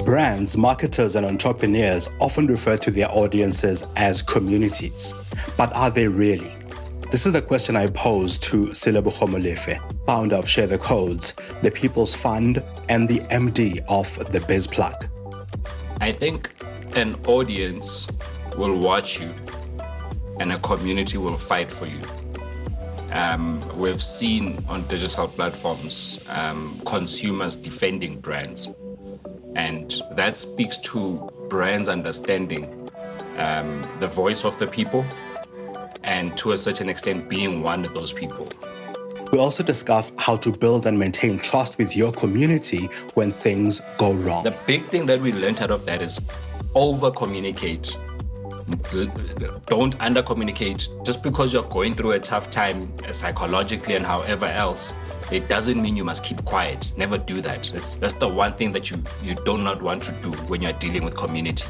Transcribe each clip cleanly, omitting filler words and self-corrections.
Brands, marketers, and entrepreneurs often refer to their audiences as communities. But are they really? This is the question I posed to Selebogo Molefe, founder of Share the Codes, the People's Fund, and the MD of the BizPlug. I think an audience will watch you and a community will fight for you. We've seen on digital platforms consumers defending brands. And that speaks to brands understanding the voice of the people and to a certain extent being one of those people. We also discuss how to build and maintain trust with your community when things go wrong. The big thing that we learned out of that is over-communicate. Don't under-communicate. Just because you're going through a tough time psychologically and however else, it doesn't mean you must keep quiet. Never do that. That's the one thing that you do not want to do when you're dealing with community.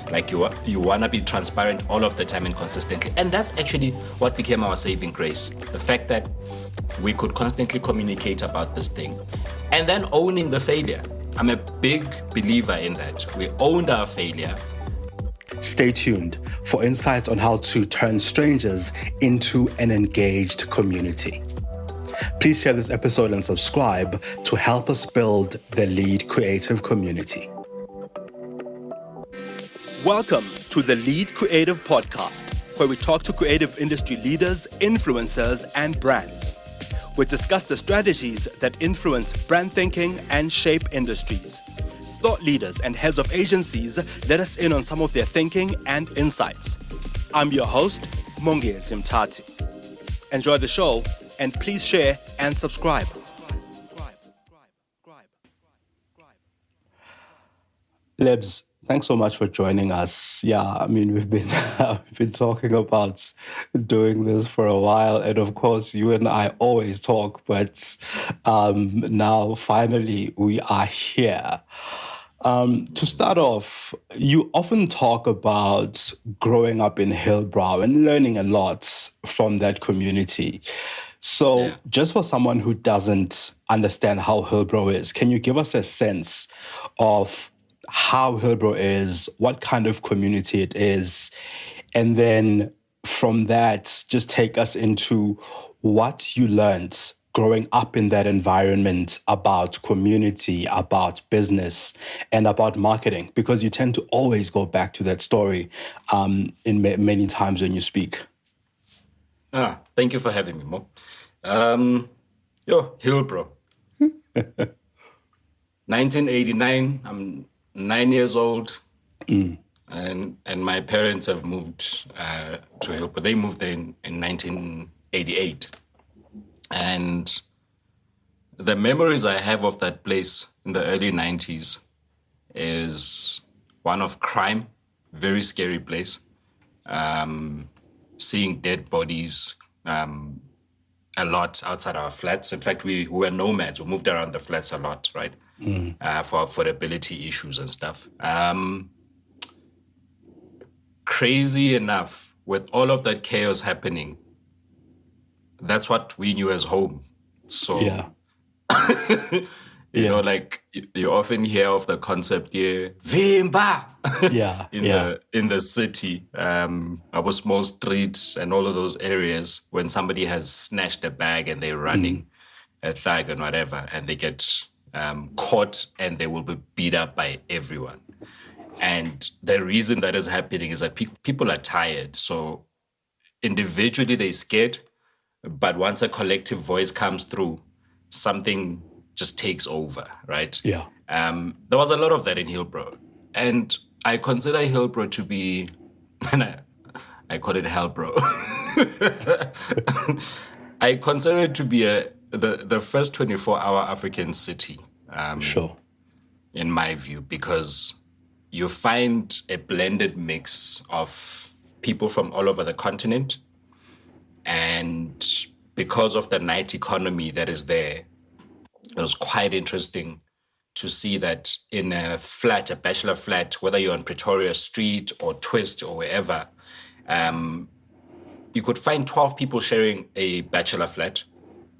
Like you want to be transparent all of the time and consistently. And that's actually what became our saving grace. The fact that we could constantly communicate about this thing and then owning the failure. I'm a big believer in that. We owned our failure. Stay tuned for insights on how to turn strangers into an engaged community. Please share this episode and subscribe to help us build the Lead Creative community. Welcome to the Lead Creative podcast, where we talk to creative industry leaders, influencers, and brands. We discuss the strategies that influence brand thinking and shape industries. Thought leaders and heads of agencies let us in on some of their thinking and insights. I'm your host, Mongezi Mtati. Enjoy the show, and please share and subscribe. Lebs, thanks so much for joining us. Yeah, we've been talking about doing this for a while, and of course, you and I always talk, but now finally we are here. To start off, you often talk about growing up in Hillbrow and learning a lot from that community. So just for someone who doesn't understand how Hillbrow is, can you give us a sense of how Hillbrow is, what kind of community it is, and then from that, just take us into what you learned growing up in that environment about community, about business, and about marketing, because you tend to always go back to that story in many times when you speak. Thank you for having me, Mo. Hillbrow. 1989, I'm 9 years old, and my parents have moved to Hillbrow. They moved there in 1988. And the memories I have of that place in the early 90s is one of crime, very scary place. Seeing dead bodies a lot outside our flats. In fact, we were nomads. We moved around the flats a lot, right? For affordability issues and stuff. Crazy enough, with all of that chaos happening, that's what we knew as home. So, you know, like you often hear of the concept here, Vimba, in the city, our small streets and all of those areas when somebody has snatched a bag and they're running a thug and whatever, and they get caught and they will be beat up by everyone. And the reason that is happening is that people are tired. So individually they're scared, but once a collective voice comes through, something just takes over, right? Yeah. There was a lot of that in Hillbrow. And I consider Hillbrow to be, and I call it Hellbrow. I consider it to be the first 24-hour African city. Sure. In my view, because you find a blended mix of people from all over the continent. And because of the night economy that is there, it was quite interesting to see that in a flat, a bachelor flat, whether you're on Pretoria Street or Twist or wherever, you could find 12 people sharing a bachelor flat.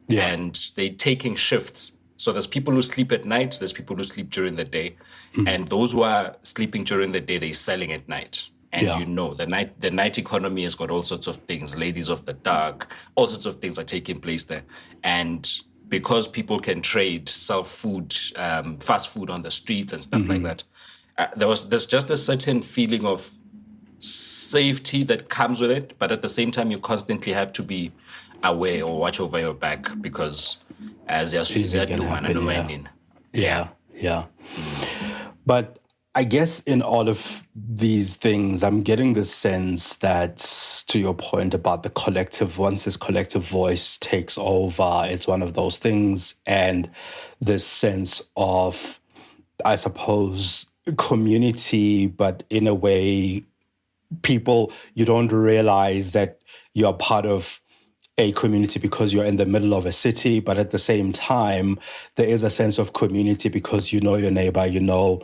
Yeah. And they taking shifts So there's people who sleep at night, there's people who sleep during the day. Mm. And those who are sleeping during the day, they're selling at night. And Yeah. you know, the night economy has got all sorts of things, ladies of the dark, all sorts of things are taking place there. And because people can trade, sell food, fast food on the streets and stuff like Mm-hmm. that, there's just a certain feeling of safety that comes with it, but at the same time, you constantly have to be aware or watch over your back because as Anything can happen. Yeah. yeah. Yeah. Yeah. But I guess in all of these things, I'm getting the sense that, to your point about the collective, once this collective voice takes over, it's one of those things. And this sense of, I suppose, community, but in a way, people, you don't realize that you're part of a community because you're in the middle of a city, but at the same time, there is a sense of community because you know your neighbor, you know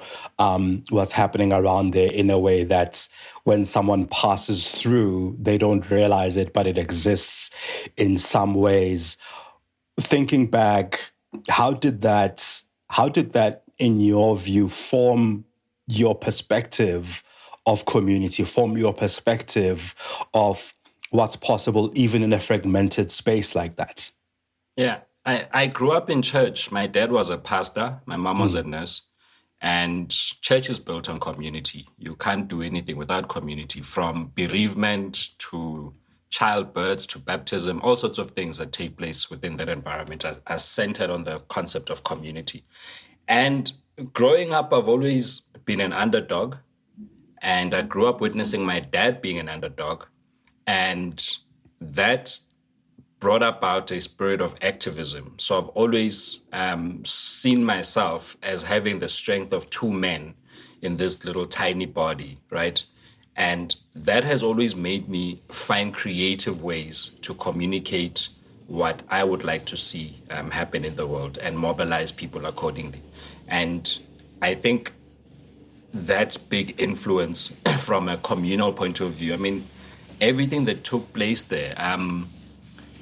what's happening around there in a way that when someone passes through, they don't realize it, but it exists in some ways. Thinking back, how did that, in your view, form your perspective of community, form your perspective of what's possible even in a fragmented space like that? Yeah. I grew up in church. My dad was a pastor, my mom was a Mm. nurse, and church is built on community. You can't do anything without community, from bereavement to childbirth to baptism, all sorts of things that take place within that environment are centered on the concept of community. And growing up, I've always been an underdog, and I grew up witnessing my dad being an underdog. And that brought about a spirit of activism. So I've always seen myself as having the strength of two men in this little tiny body, right? And that has always made me find creative ways to communicate what I would like to see happen in the world and mobilize people accordingly. And I think that big influence from a communal point of view, I mean, everything that took place there,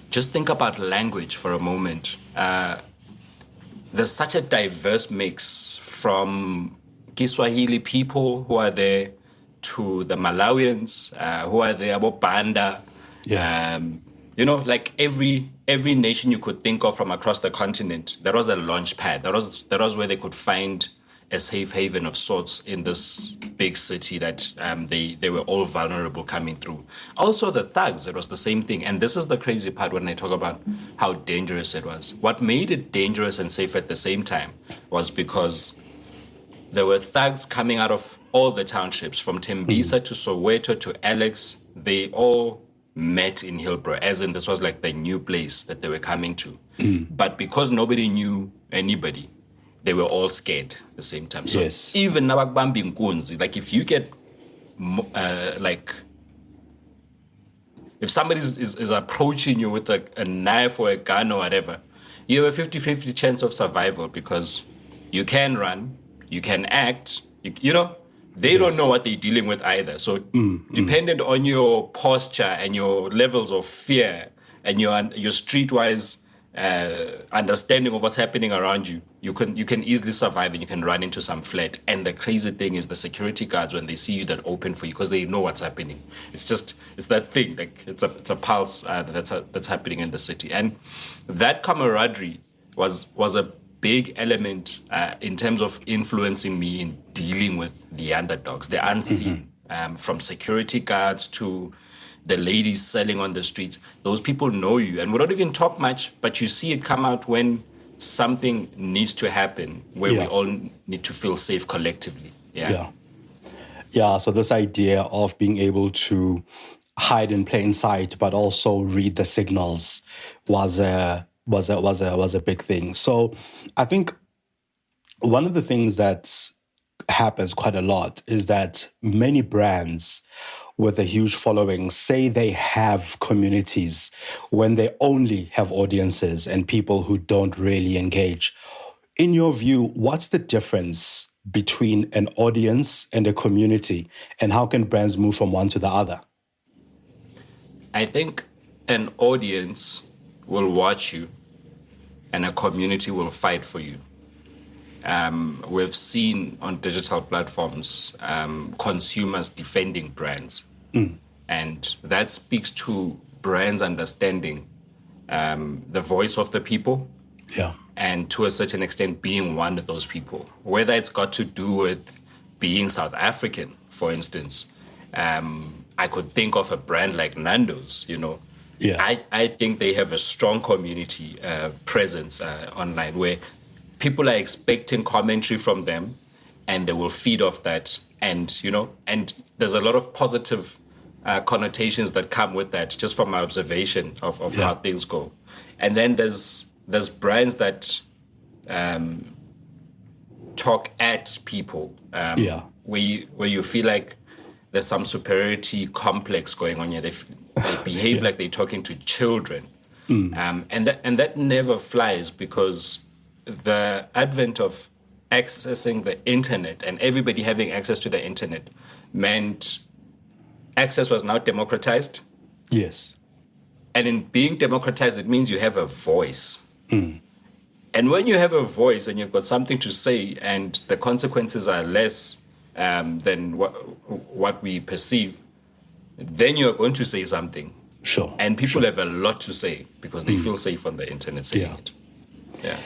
just think about language for a moment. There's such a diverse mix from Kiswahili people who are there to the Malawians who are there, about Banda. Yeah. Like every nation you could think of from across the continent, there was a launch pad. That was where they could find a safe haven of sorts in this big city that they were all vulnerable coming through. Also, the thugs, it was the same thing. And this is the crazy part when I talk about how dangerous it was. What made it dangerous and safe at the same time was because there were thugs coming out of all the townships, from Tembisa to Soweto to Alex. They all met in Hillbrow, as in this was like the new place that they were coming to. But because nobody knew anybody, they were all scared at the same time. So Yes. even Nabakbambi Nkunzi, like if you get like if somebody is approaching you with a knife or a gun or whatever, you have a 50-50 chance of survival because you can run, you can act, they don't know what they're dealing with either. So dependent on your posture and your levels of fear and your streetwise understanding of what's happening around you, you can easily survive and you can run into some flat. And the crazy thing is the security guards, when they see you, that open for you because they know what's happening. It's that thing, like it's a pulse that's happening in the city. And that camaraderie was a big element in terms of influencing me in dealing with the underdogs, the unseen, from security guards to the ladies selling on the streets. Those people know you, and we don't even talk much, but you see it come out when something needs to happen, where we all need to feel safe collectively. Yeah. So this idea of being able to hide in plain sight, but also read the signals was a big thing. So I think one of the things that happens quite a lot is that many brands with a huge following say they have communities when they only have audiences and people who don't really engage. In your view, what's the difference between an audience and a community, and how can brands move from one to the other? I think an audience will watch you and a community will fight for you. We've seen on digital platforms consumers defending brands. And that speaks to brands understanding the voice of the people, Yeah. and to a certain extent being one of those people. Whether it's got to do with being South African, for instance, I could think of a brand like Nando's, Yeah. I think they have a strong community presence online where people are expecting commentary from them, and they will feed off that. And there's a lot of positive connotations that come with that, just from my observation of Yeah. how things go. And then there's brands that talk at people, Yeah. where you feel like there's some superiority complex going on here. They behave Yeah. like they're talking to children, and that never flies, because the advent of accessing the internet and everybody having access to the internet meant access was now democratized. Yes. And in being democratized, it means you have a voice. And when you have a voice and you've got something to say, and the consequences are less than what we perceive, then you're going to say something. Sure. And people Sure. have a lot to say because they feel safe on the internet saying Yeah. it. Yeah.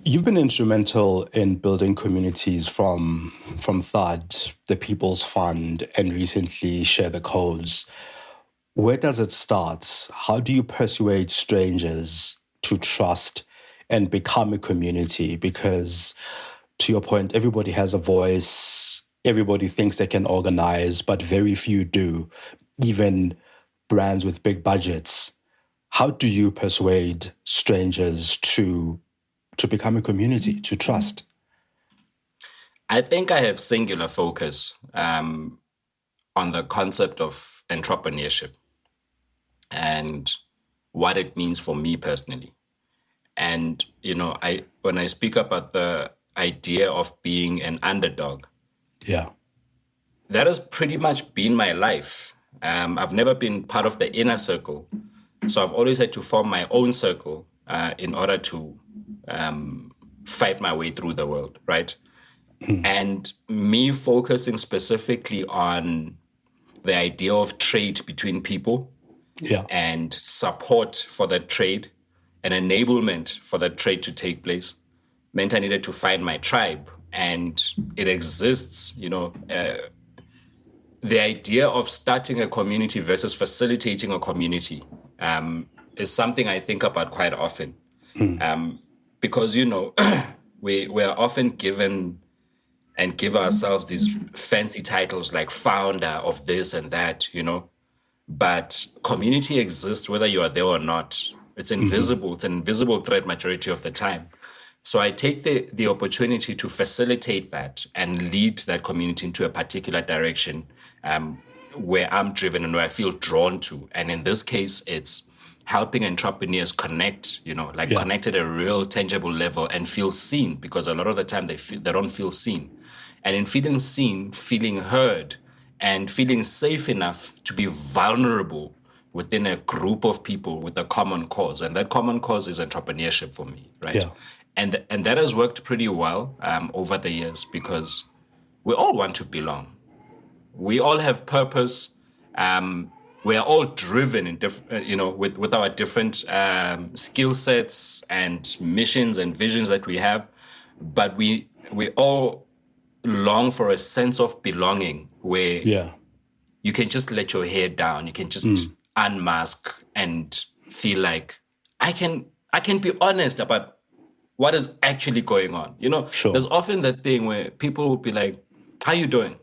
You've been instrumental in building communities from THUD, the People's Fund, and recently Share the Codes. Where does it start? How do you persuade strangers to trust and become a community? Because, to your point, everybody has a voice, everybody thinks they can organize, but very few do, even brands with big budgets. How do you persuade strangers to become a community, to trust? I think I have singular focus on the concept of entrepreneurship and what it means for me personally. And, when I speak about the idea of being an underdog, Yeah. that has pretty much been my life. I've never been part of the inner circle. So I've always had to form my own circle in order to fight my way through the world, right? And me focusing specifically on the idea of trade between people, Yeah. and support for that trade and enablement for that trade to take place meant I needed to find my tribe. And it exists, the idea of starting a community versus facilitating a community is something I think about quite often. Because, we're often given and give ourselves these fancy titles like founder of this and that, but community exists whether you are there or not. It's invisible. It's an invisible thread majority of the time. So I take the opportunity to facilitate that and lead that community into a particular direction where I'm driven and where I feel drawn to. And in this case, it's helping entrepreneurs connect, connect at a real tangible level and feel seen, because a lot of the time they don't feel seen. And in feeling seen, feeling heard, and feeling safe enough to be vulnerable within a group of people with a common cause. And that common cause is entrepreneurship for me, right? Yeah. And that has worked pretty well over the years, because we all want to belong. We all have purpose. We are all driven in with our different skill sets and missions and visions that we have. But we all long for a sense of belonging where you can just let your hair down. You can just unmask and feel like I can be honest about what is actually going on. Sure. There's often that thing where people will be like, "How you doing?"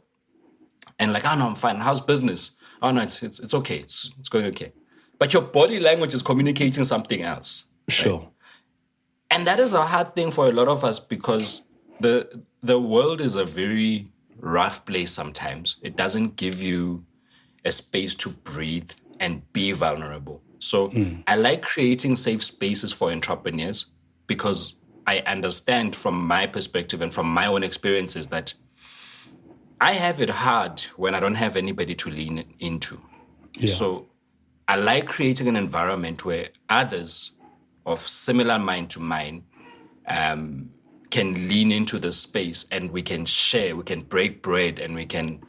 And like, "Oh no, I'm fine. How's business?" "Oh no, it's okay. It's going okay." But your body language is communicating something else. Sure. Right? And that is a hard thing for a lot of us, because the world is a very rough place sometimes. It doesn't give you a space to breathe and be vulnerable. So I like creating safe spaces for entrepreneurs, because I understand from my perspective and from my own experiences that I have it hard when I don't have anybody to lean into. Yeah. So I like creating an environment where others of similar mind to mine can lean into the space, and we can share, we can break bread, and we can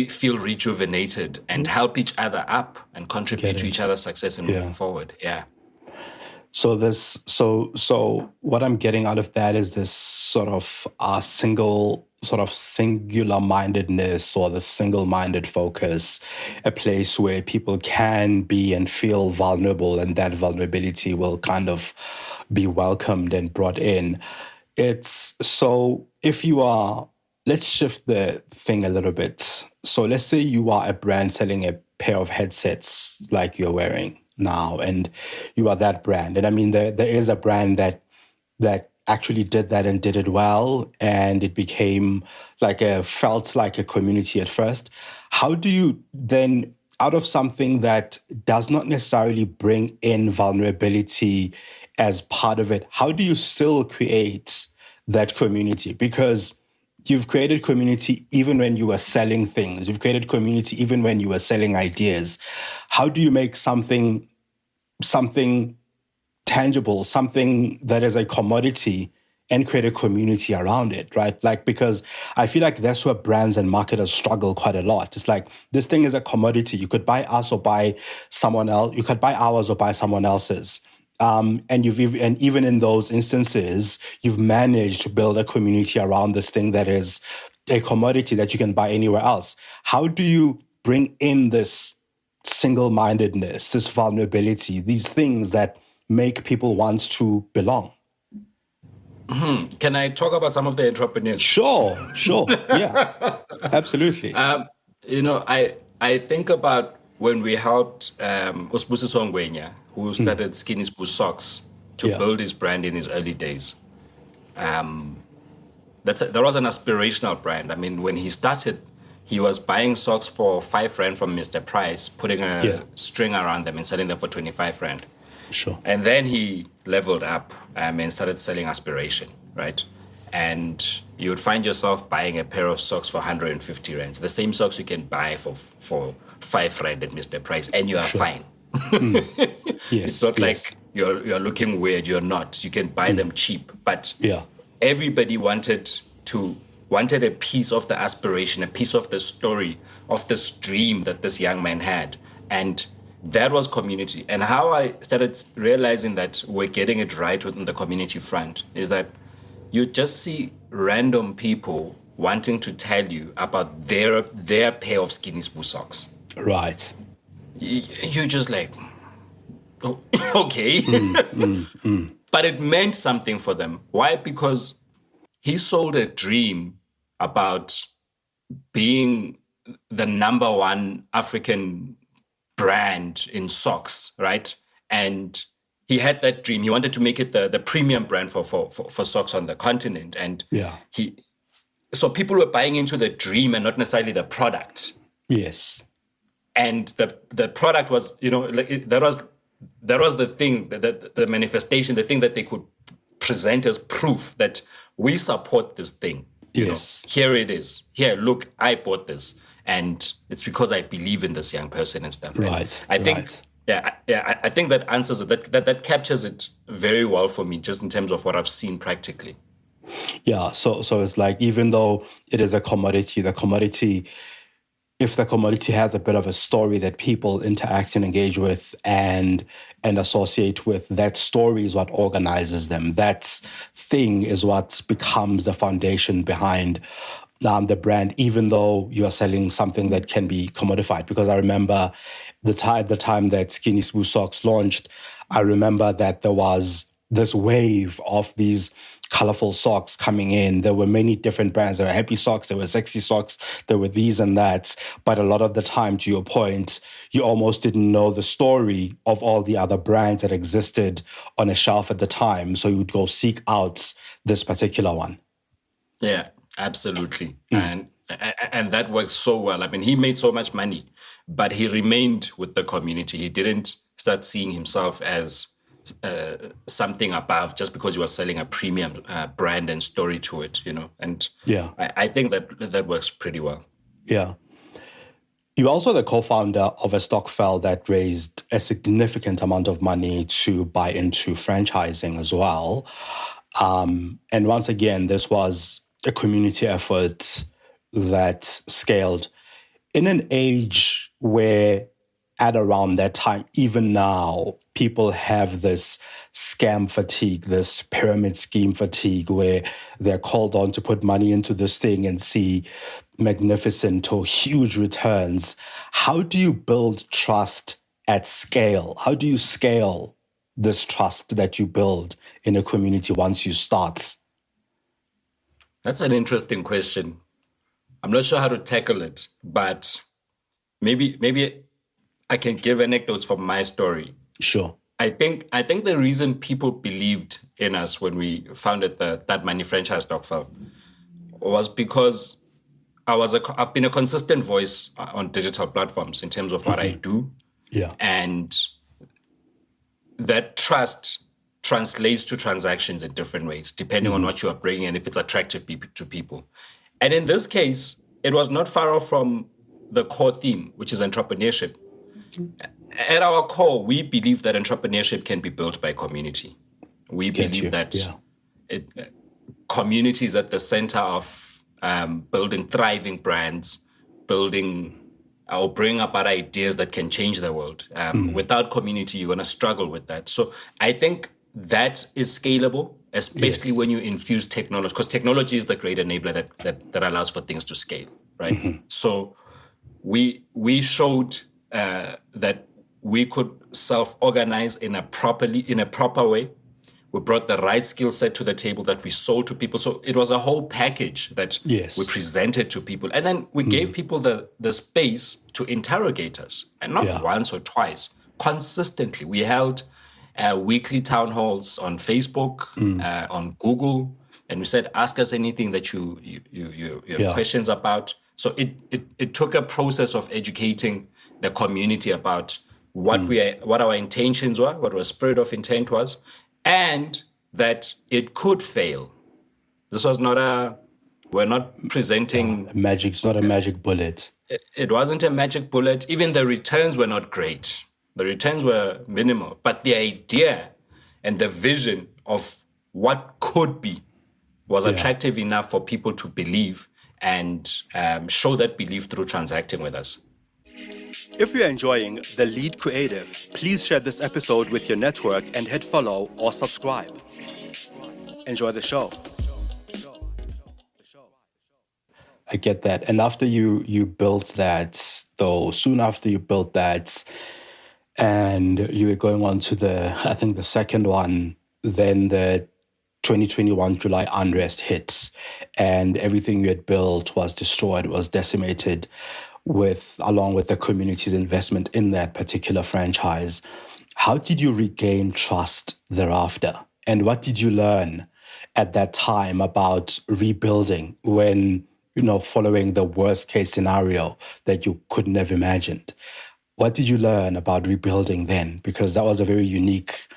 feel rejuvenated and help each other up and contribute to each other's success and moving forward. Yeah. So what I'm getting out of that is this sort of singular mindedness, or the single-minded focus, a place where people can be and feel vulnerable, and that vulnerability will kind of be welcomed and brought in. It's so if you are, let's shift the thing a little bit. So let's say you are a brand selling a pair of headsets like you're wearing now, and you are that brand. And I mean, there is a brand that actually did that and did it well, and it became felt like a community at first. How do you then, out of something that does not necessarily bring in vulnerability as part of it, how do you still create that community? Because you've created community even when you were selling things. You've created community even when you were selling ideas. How do you make something tangible, something that is a commodity, and create a community around it, right? Because I feel like that's where brands and marketers struggle quite a lot. It's like, this thing is a commodity. You could buy us or buy someone else. You could buy ours or buy someone else's. And even in those instances, you've managed to build a community around this thing that is a commodity that you can buy anywhere else. How do you bring in this single-mindedness, this vulnerability, these things that make people want to belong? Can I talk about some of the entrepreneurs? Sure. Yeah, absolutely. I think about when we helped Usbusiso Ngwenya, who started Skinny Spoo Socks, to build his brand in his early days. That was an aspirational brand. I mean, when he started, he was buying socks for 5 Rand from Mr. Price, putting a string around them and selling them for 25 Rand. Sure. And then he leveled up and started selling aspiration, right? And you would find yourself buying a pair of socks for 150 Rand. The same socks you can buy for 5 Rand at Mr. Price, and you are fine. Yes, it's not like you're looking weird. You're not. You can buy them cheap. But everybody wanted a piece of the aspiration, a piece of the story, of this dream that this young man had. And that was community. And how I started realizing that we're getting it right within the community front is that you just see random people wanting to tell you about their pair of Skinny Spoo socks. Right. You're just like, oh, okay. But it meant something for them. Why? Because he sold a dream about being the number one African brand in socks, right? And he had that dream. He wanted to make it the premium brand for socks on the continent. And so people were buying into the dream and not necessarily the product. Yes. And the product was, that was the thing, the manifestation, the thing that they could present as proof that we support this thing. Yes. Here it is. Here, look, I bought this. And it's because I believe in this young person and stuff. Right. And I think that answers it. That captures it very well for me, just in terms of what I've seen practically. Yeah. So it's like, even though it is a commodity, if the commodity has a bit of a story that people interact and engage with and associate with, that story is what organizes them. That thing is what becomes the foundation behind the brand, even though you are selling something that can be commodified. Because I remember the time that Skinny Spoo Socks launched, I remember that there was this wave of these colorful socks coming in. There were many different brands. There were happy socks, there were sexy socks, there were these and that. But a lot of the time, to your point, you almost didn't know the story of all the other brands that existed on a shelf at the time. So you would go seek out this particular one. Yeah, absolutely. And that works so well. I mean, he made so much money, but he remained with the community. He didn't start seeing himself as something above just because you are selling a premium brand and story to it, And I think that works pretty well. Yeah. You're also the co-founder of a stokvel that raised a significant amount of money to buy into franchising as well. And once again, this was a community effort that scaled in an age where at around that time, even now, people have this scam fatigue, this pyramid scheme fatigue, where they're called on to put money into this thing and see magnificent or huge returns. How do you build trust at scale? How do you scale this trust that you build in a community once you start? That's an interesting question. I'm not sure how to tackle it, but maybe I can give anecdotes from my story. Sure. I think the reason people believed in us when we founded the That Money franchise stokvel was because I've been a consistent voice on digital platforms in terms of what I do. Yeah. And that trust translates to transactions in different ways, depending on what you are bringing and if it's attractive to people. And in this case, it was not far off from the core theme, which is entrepreneurship. At our core, we believe that entrepreneurship can be built by community. We believe that community is at the center of building thriving brands, building or bring about ideas that can change the world. Without community, you're going to struggle with that. So I think that is scalable, especially when you infuse technology, because technology is the great enabler that allows for things to scale, right? So we showed that we could self-organize in a proper way. We brought the right skill set to the table that we sold to people. So it was a whole package that we presented to people. And then we gave people the space to interrogate us, and not once or twice, consistently. We held weekly town halls on Facebook, on Google, and we said, ask us anything that you have questions about. So it took a process of educating the community about what our intentions were, what our spirit of intent was, and that it could fail. This was we're not presenting magic. It's not a magic bullet. It wasn't a magic bullet. Even the returns were not great. The returns were minimal, but the idea and the vision of what could be was attractive enough for people to believe and show that belief through transacting with us. If you're enjoying The Lead Creative, please share this episode with your network and hit follow or subscribe. Enjoy the show. I get that. And after you built that, though, soon after you built that, and you were going on to the second one, then the 2021 July unrest hit, and everything you had built was destroyed, was decimated, along with the community's investment in that particular franchise. How did you regain trust thereafter? And what did you learn at that time about rebuilding when, following the worst case scenario that you couldn't have imagined? What did you learn about rebuilding then? Because that was a very unique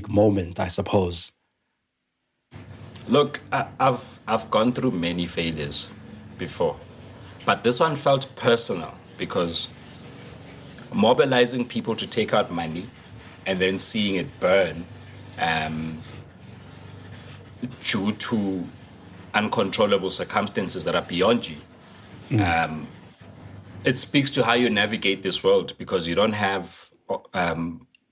moment, I suppose. Look, I've gone through many failures before, but this one felt personal because mobilizing people to take out money and then seeing it burn due to uncontrollable circumstances that are beyond you. It speaks to how you navigate this world, because you don't have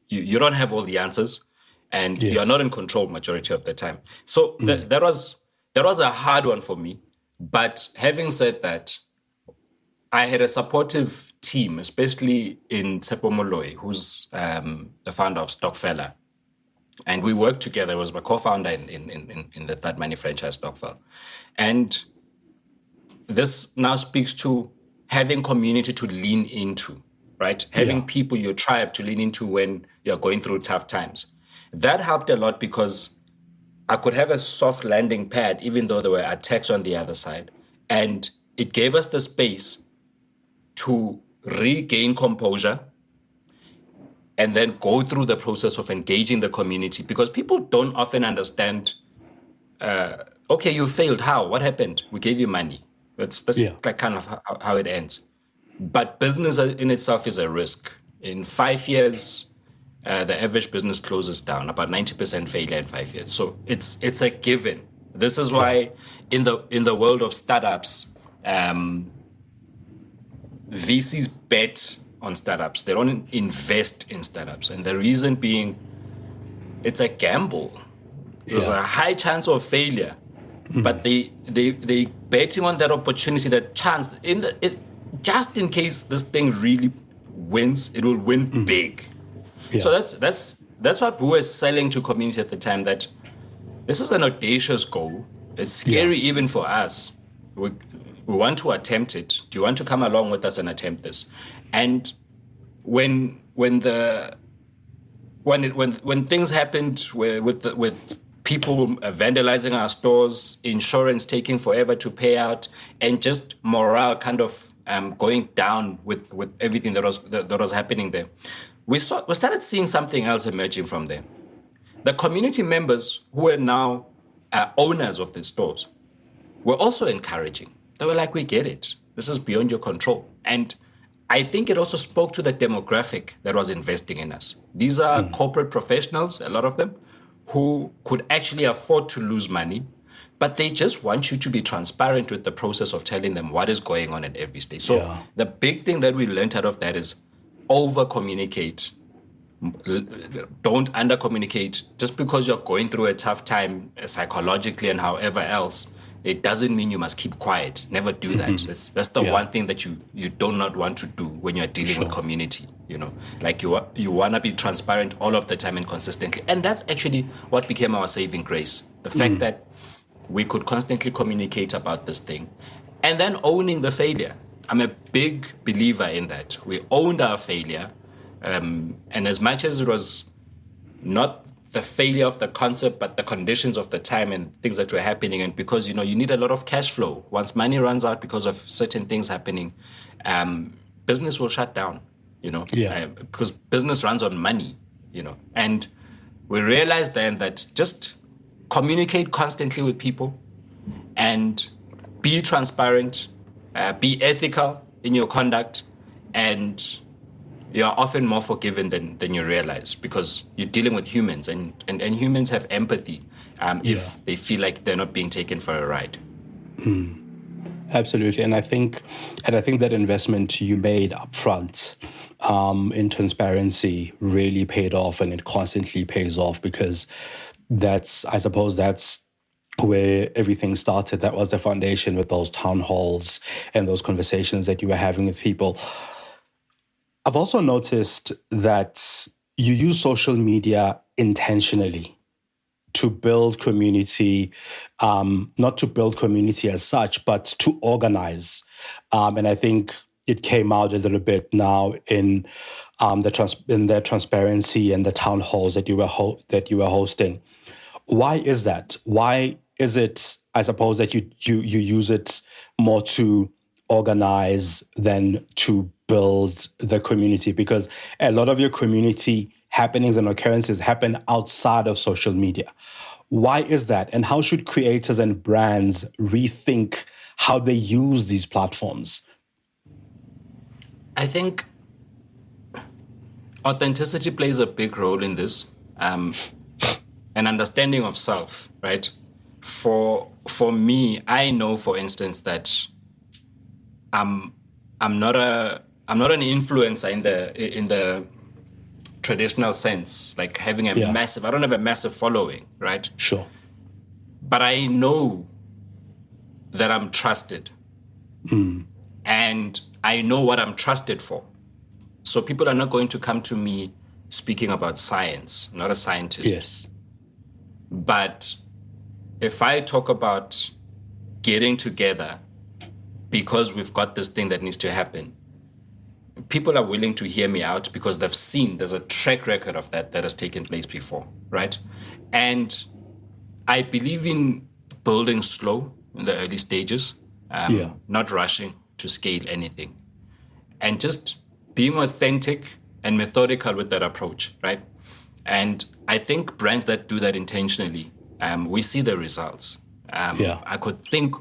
you don't have all the answers, and you're not in control majority of the time. So that was a hard one for me. But having said that, I had a supportive team, especially in Selebogo Molefe, who's the founder of Stokvel. And we worked together. I was my co-founder in the That Money franchise stokvel. And this now speaks to having community to lean into, right? Having people, your tribe, to lean into when you're going through tough times. That helped a lot because I could have a soft landing pad, even though there were attacks on the other side. And it gave us the space to regain composure and then go through the process of engaging the community, because people don't often understand, okay, you failed. How? What happened? We gave you money. That's like kind of how it ends. But business in itself is a risk. In 5 years, the average business closes down, about 90% failure in 5 years. So it's a given. This is why in the world of startups, VCs bet on startups. They don't invest in startups. And the reason being, it's a gamble. There's a high chance of failure. But they betting on that opportunity, that chance, just in case this thing really wins, it will win big. Yeah. So that's what we were selling to community at the time, that this is an audacious goal. It's scary even for us. We want to attempt it. Do you want to come along with us and attempt this? And when things happened with people vandalizing our stores, insurance taking forever to pay out, and just morale kind of going down with everything that was happening there, we started seeing something else emerging from there. The community members who are now owners of the stores were also encouraging. They were like, we get it. This is beyond your control. And I think it also spoke to the demographic that was investing in us. These are corporate professionals, a lot of them, who could actually afford to lose money, but they just want you to be transparent with the process of telling them what is going on at every stage. So the big thing that we learned out of that is over-communicate. Don't under-communicate. Just because you're going through a tough time psychologically and however else, it doesn't mean you must keep quiet. Never do that. That's the one thing that you do not want to do when you're dealing with community. Like you want to be transparent all of the time and consistently. And that's actually what became our saving grace. The fact that we could constantly communicate about this thing. And then owning the failure. I'm a big believer in that. We owned our failure. And as much as it was not the failure of the concept, but the conditions of the time and things that were happening. And because, you need a lot of cash flow. Once money runs out because of certain things happening, business will shut down, because business runs on money, And we realized then that just communicate constantly with people and be transparent, be ethical in your conduct, and you are often more forgiven than you realize, because you're dealing with humans, and humans have empathy if they feel like they're not being taken for a ride. Absolutely. And I think that investment you made up front in transparency really paid off, and it constantly pays off, because I suppose that's where everything started. That was the foundation, with those town halls and those conversations that you were having with people. I've also noticed that you use social media intentionally to build community, not to build community as such, but to organize. And I think it came out a little bit now in the transparency and the town halls that you were hosting. Why is that? Why is it, I suppose, that you use it more to organize than to build the community? Because a lot of your community happenings and occurrences happen outside of social media. Why is that? And how should creators and brands rethink how they use these platforms? I think authenticity plays a big role in this, an understanding of self, right? For me, I know, for instance, that I'm not an influencer in the traditional sense, like having I don't have a massive following, right? Sure. But I know that I'm trusted. And I know what I'm trusted for. So people are not going to come to me speaking about science. I'm not a scientist. Yes. But if I talk about getting together because we've got this thing that needs to happen, people are willing to hear me out, because they've seen there's a track record of that has taken place before, right? And I believe in building slow in the early stages, not rushing to scale anything, and just being authentic and methodical with that approach, right? And I think brands that do that intentionally, we see the results. I could think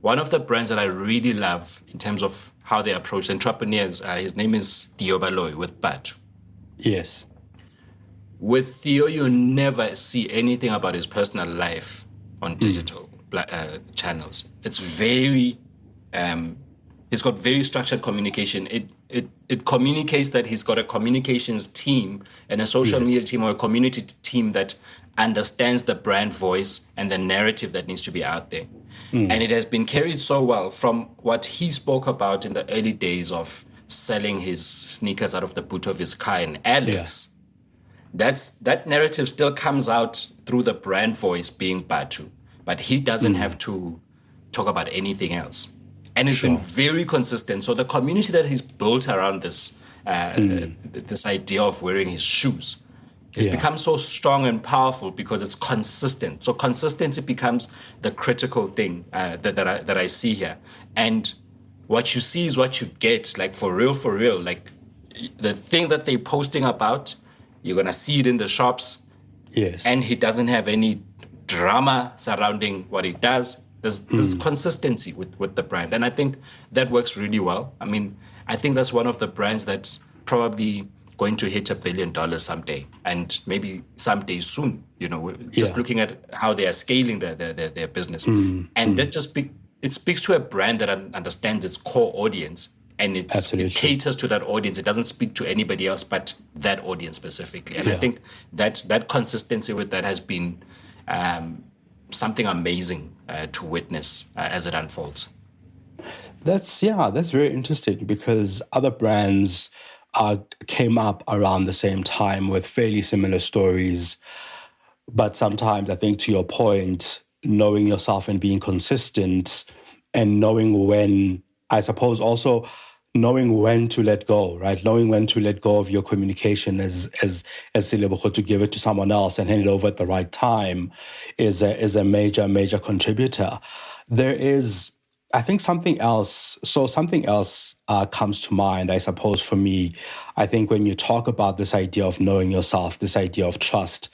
one of the brands that I really love in terms of how they approach entrepreneurs, his name is Theo Baloy with BATHU. Yes. With Theo, you never see anything about his personal life on digital channels. It's very, he's got very structured communication. It communicates that he's got a communications team and a social media team or a community team that understands the brand voice and the narrative that needs to be out there. And it has been carried so well from what he spoke about in the early days of selling his sneakers out of the boot of his car in Alex. That narrative still comes out through the brand voice being BATHU, but he doesn't have to talk about anything else. And it's been very consistent. So the community that he's built around this this idea of wearing his shoes has become so strong and powerful because it's consistent. So consistency becomes the critical thing that I see here. And what you see is what you get, like for real. Like the thing that they're posting about, you're going to see it in the shops. Yes. And he doesn't have any drama surrounding what he does. There's consistency with the brand. And I think that works really well. I mean, I think that's one of the brands that's probably going to hit $1 billion someday, and maybe someday soon. You know, just looking at how they are scaling their business. And that just it speaks to a brand that understands its core audience, and it caters to that audience. It doesn't speak to anybody else but that audience specifically. And I think that consistency with that has been something amazing to witness as it unfolds. That's very interesting, because other brands came up around the same time with fairly similar stories. But sometimes, I think, to your point, knowing yourself and being consistent and knowing when, I suppose also knowing when to let go, right? Knowing when to let go of your communication as Selebogo, to give it to someone else and hand it over at the right time is a major contributor. There is, I think, something else comes to mind, I suppose, for me. I think when you talk about this idea of knowing yourself, this idea of trust,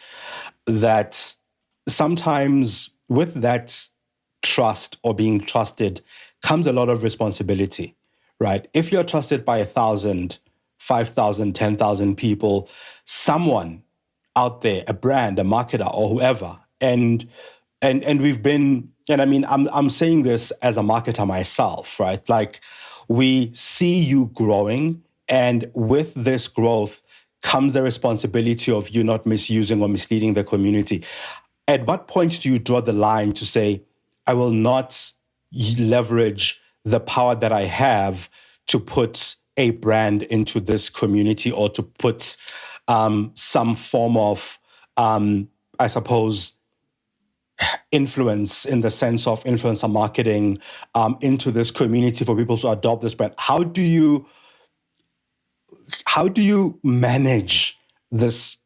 that sometimes with that trust or being trusted comes a lot of responsibility, right? If you're trusted by 1,000, 5,000, 10,000 people, someone out there, a brand, a marketer, or whoever, and we've been, and I mean, I'm saying this as a marketer myself, right? Like, we see you growing, and with this growth comes the responsibility of you not misusing or misleading the community. At what point do you draw the line to say, I will not leverage the power that I have to put a brand into this community, or to put some form of, I suppose, influence, in the sense of influencer marketing, into this community for people to adopt this brand? How do you manage this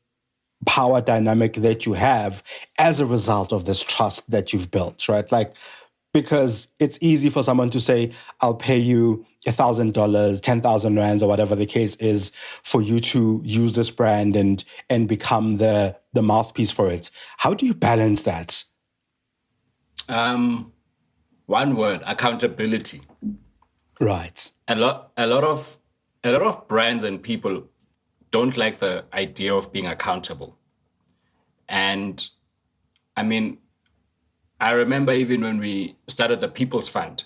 power dynamic that you have as a result of this trust that you've built, right? Like, because it's easy for someone to say, I'll pay you $1,000, 10,000 rands, or whatever the case is, for you to use this brand and become the mouthpiece for it. How do you balance that? One word: accountability. Right. A lot of brands and people don't like the idea of being accountable. And I mean, I remember even when we started the People's Fund,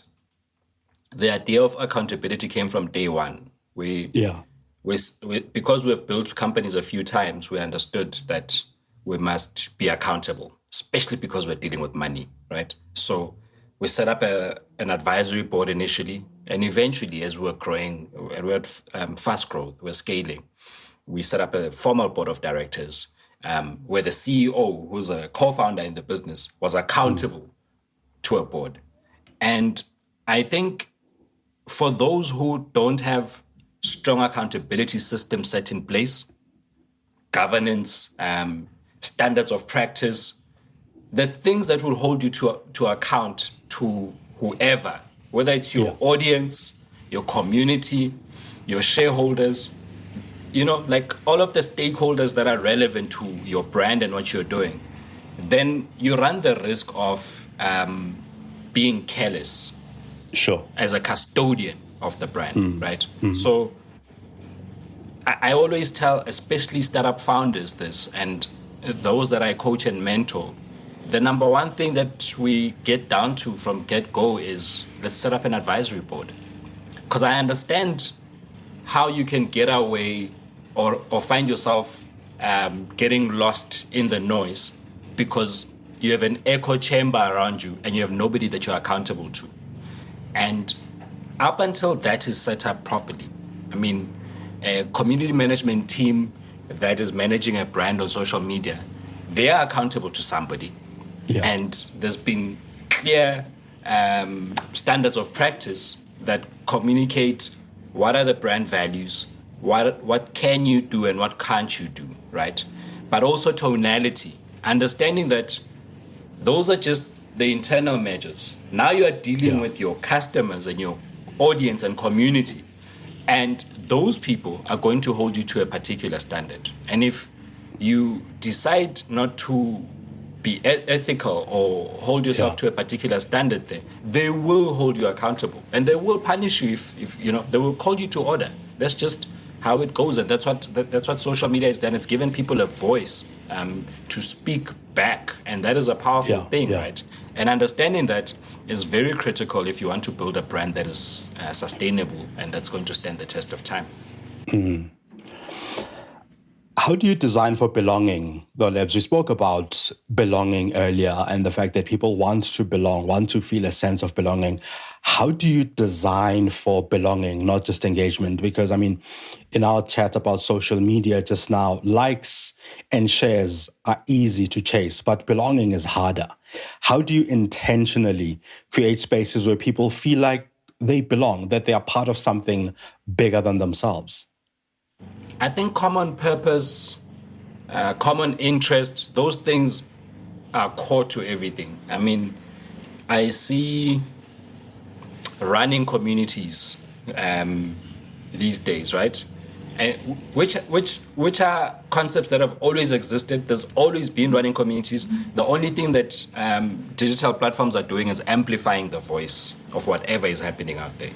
the idea of accountability came from day one. Because we've built companies a few times, we understood that we must be accountable, especially because we're dealing with money, right? So we set up an advisory board initially, and eventually, as we're growing, and we're at fast growth, we're scaling, we set up a formal board of directors, where the CEO, who's a co-founder in the business, was accountable to a board. And I think for those who don't have strong accountability systems set in place, governance, standards of practice, the things that will hold you to account to whoever, whether it's your audience, your community, your shareholders, you know, like all of the stakeholders that are relevant to your brand and what you're doing, then you run the risk of being careless Sure. as a custodian of the brand, right? So I always tell, especially startup founders, this, and those that I coach and mentor, the number one thing that we get down to from get-go is let's set up an advisory board. Because I understand how you can get away or find yourself getting lost in the noise because you have an echo chamber around you and you have nobody that you're accountable to. And up until that is set up properly, I mean, a community management team that is managing a brand on social media, they are accountable to somebody. Yeah. And there's been clear standards of practice that communicate what are the brand values, what can you do and what can't you do, right? But also tonality, understanding that those are just the internal measures. Now you are dealing with your customers and your audience and community. And those people are going to hold you to a particular standard. And if you decide not to be ethical or hold yourself to a particular standard there, they will hold you accountable. And they will punish you if you know, they will call you to order. That's just how it goes. And that's what social media has done. It's given people a voice to speak back. And that is a powerful thing, right? And understanding that is very critical if you want to build a brand that is sustainable and that's going to stand the test of time. How do you design for belonging, though, Lebs? We spoke about belonging earlier and the fact that people want to belong, want to feel a sense of belonging. How do you design for belonging, not just engagement? Because, I mean, in our chat about social media just now, likes and shares are easy to chase, but belonging is harder. How do you intentionally create spaces where people feel like they belong, that they are part of something bigger than themselves? I think common purpose, common interest, those things are core to everything. I mean, I see running communities these days, right? And which are concepts that have always existed. There's always been running communities. The only thing that digital platforms are doing is amplifying the voice of whatever is happening out there.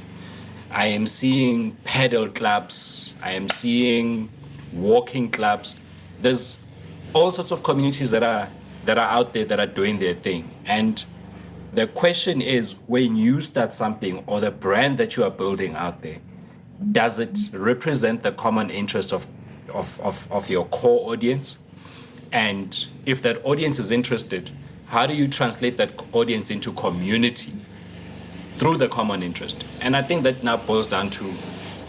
I am seeing paddle clubs. I am seeing walking clubs. There's all sorts of communities that are out there that are doing their thing. And the question is, when you start something or the brand that you are building out there, does it represent the common interest of your core audience? And if that audience is interested, how do you translate that audience into community through the common interest? And I think that now boils down to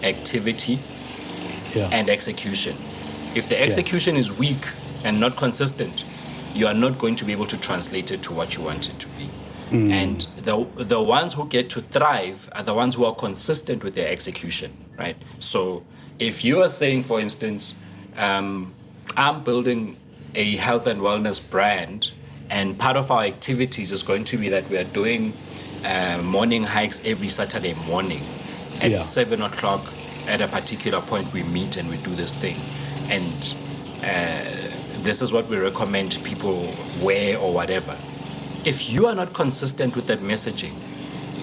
activity and execution. If the execution is weak and not consistent, you are not going to be able to translate it to what you want it to be. And the ones who get to thrive are the ones who are consistent with their execution, right? So if you are saying, for instance, I'm building a health and wellness brand, and part of our activities is going to be that we are doing morning hikes every Saturday morning at 7 o'clock at a particular point we meet and we do this thing. And this is what we recommend people wear or whatever. If you are not consistent with that messaging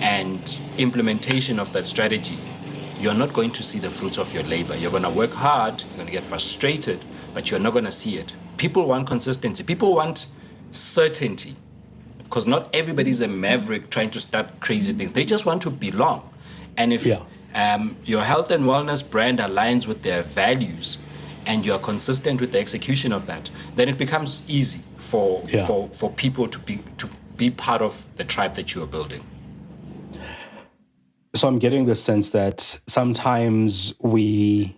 and implementation of that strategy, you're not going to see the fruits of your labor. You're going to work hard, you're going to get frustrated, but you're not going to see it. People want consistency. People want certainty. Because not everybody's a maverick trying to start crazy things. They just want to belong. And if your health and wellness brand aligns with their values and you're consistent with the execution of that, then it becomes easy for people to be part of the tribe that you are building. So I'm getting the sense that sometimes we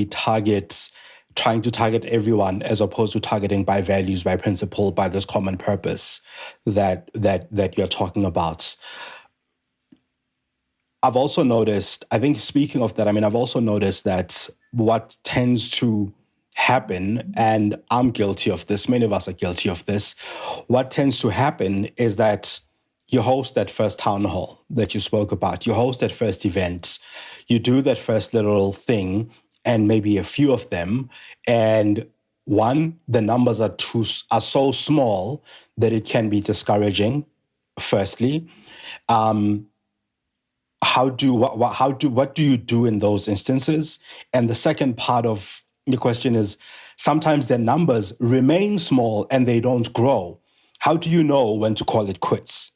target, trying to target everyone as opposed to targeting by values, by principle, by this common purpose that you're talking about. I've also noticed, I think speaking of that, I've also noticed that what tends to happen, and I'm guilty of this, many of us are guilty of this, what tends to happen is that you host that first town hall that you spoke about, you host that first event, you do that first little thing, and maybe a few of them, and one, the numbers are so small that it can be discouraging. firstly? What do you do in those instances? And the second part of the question is, sometimes their numbers remain small and they don't grow. How do you know when to call it quits?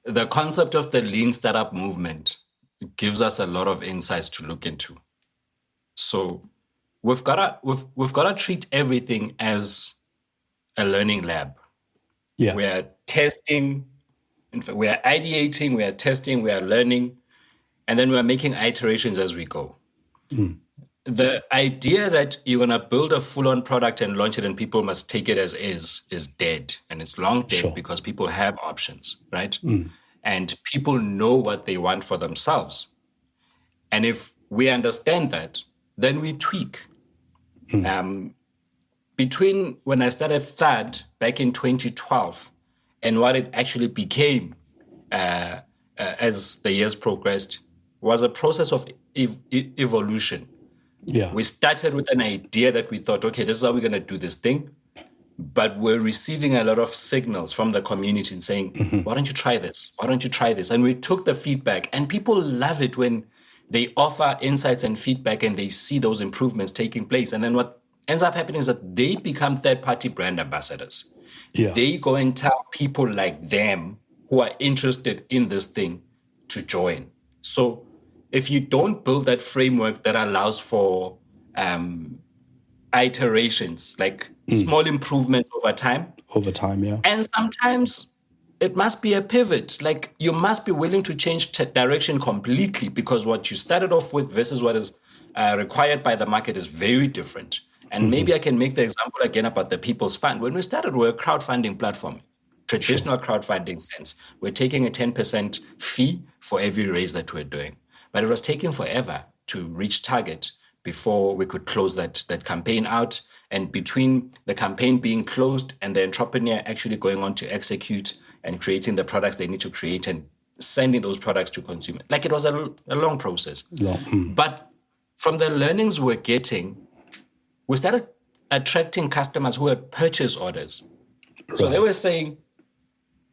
The concept of the lean startup movement gives us a lot of insights to look into. So we've got to treat everything as a learning lab. Yeah. We are testing, in fact, we are ideating, we are testing, we are learning, and then we are making iterations as we go. The idea that you're going to build a full-on product and launch it and people must take it as is dead. And it's long dead. Sure. Because people have options, right? And people know what they want for themselves. And if we understand that, then we tweak. Between when I started THAD back in 2012 and what it actually became as the years progressed was a process of evolution. Yeah. We started with an idea that we thought, okay, this is how we're going to do this thing. But we're receiving a lot of signals from the community saying, why don't you try this? Why don't you try this? And we took the feedback, and people love it when they offer insights and feedback and they see those improvements taking place. And then what ends up happening is that they become third-party brand ambassadors. Yeah. They go and tell people like them who are interested in this thing to join. So if you don't build that framework that allows for iterations, like small improvements over time. Yeah. And sometimes it must be a pivot. Like you must be willing to change direction completely because what you started off with versus what is required by the market is very different. And maybe I can make the example again about the People's Fund. When we started, we were a crowdfunding platform, traditional crowdfunding sense. We're taking a 10% fee for every raise that we're doing. But it was taking forever to reach target before we could close that campaign out. And between the campaign being closed and the entrepreneur actually going on to execute and creating the products they need to create and sending those products to consumers, like it was a long process. Yeah. But from the learnings we're getting, we started attracting customers who had purchase orders. Right. So they were saying,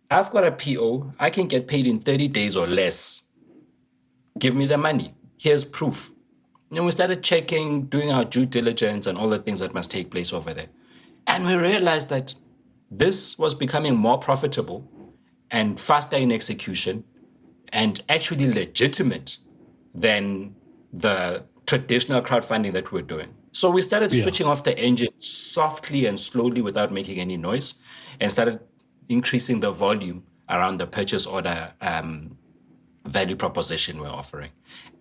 I've got a PO, I can get paid in 30 days or less. Give me the money. Here's proof. And then we started checking, doing our due diligence and all the things that must take place over there. And we realized that this was becoming more profitable and faster in execution and actually legitimate than the traditional crowdfunding that we're doing. So we started switching off the engine softly and slowly without making any noise and started increasing the volume around the purchase order value proposition we're offering.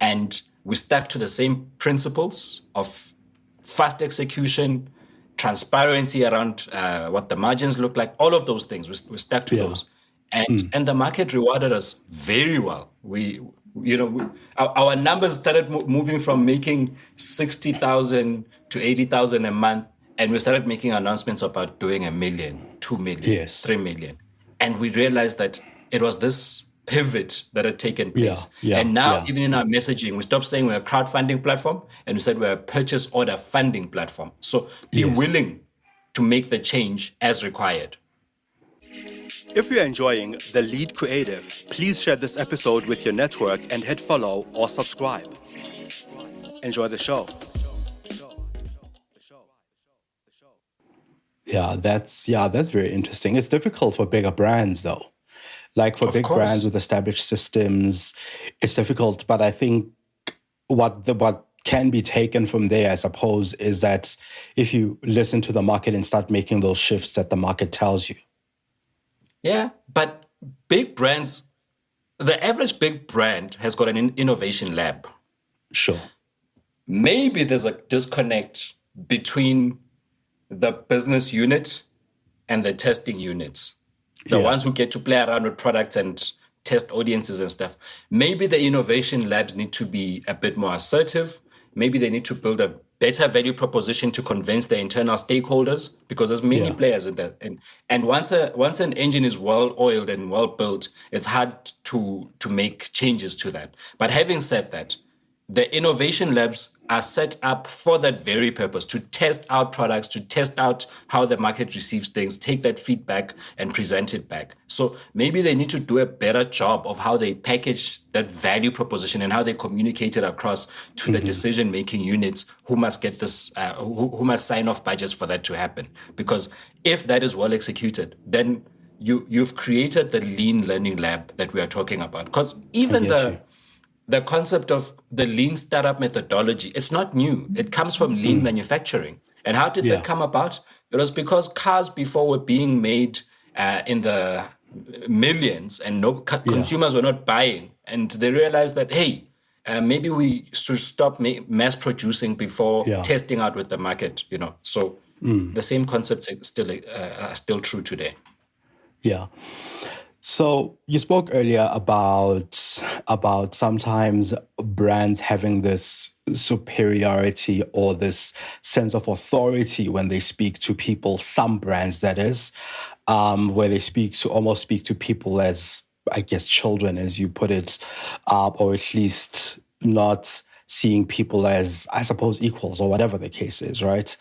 And we stuck to the same principles of fast execution, transparency around what the margins look like, all of those things. We stuck to those. And the market rewarded us very well. Our numbers started moving from making 60,000 to 80,000 a month. And we started making announcements about doing 1 million, 2 million, 3 million. And we realized that it was this pivot that had taken place. And now, even in our messaging, we stopped saying we're a crowdfunding platform and we said we're a purchase order funding platform. So be willing to make the change as required. If you're enjoying The Lead Creative, please share this episode with your network and hit follow or subscribe. Enjoy the show. That's very interesting. It's difficult for bigger brands though. Like for big brands with established systems, it's difficult. But I think what can be taken from there, I suppose, is that if you listen to the market and start making those shifts that the market tells you. Yeah, but big brands, the average big brand has got an innovation lab. Sure. Maybe there's a disconnect between the business unit and the testing units. The ones who get to play around with products and test audiences and stuff. Maybe the innovation labs need to be a bit more assertive. Maybe they need to build a better value proposition to convince the internal stakeholders because there's many players in that. And once an engine is well-oiled and well-built, it's hard to make changes to that. But having said that, the innovation labs are set up for that very purpose, to test out products, to test out how the market receives things, take that feedback and present it back. So maybe they need to do a better job of how they package that value proposition and how they communicate it across to the decision-making units who must get this, who must sign off budgets for that to happen. Because if that is well executed, then you've created the lean learning lab that we are talking about. Because even the concept of the lean startup methodology, it's not new. It comes from lean manufacturing. And how did that come about? It was because cars before were being made in the millions and consumers were not buying. And they realized that, hey, maybe we should stop mass producing before testing out with the market, So the same concepts are still true today. Yeah. So you spoke earlier about sometimes brands having this superiority or this sense of authority when they speak to people, some brands that is, where they almost speak to people as, I guess, children, as you put it, or at least not seeing people as, I suppose, equals or whatever the case is, right?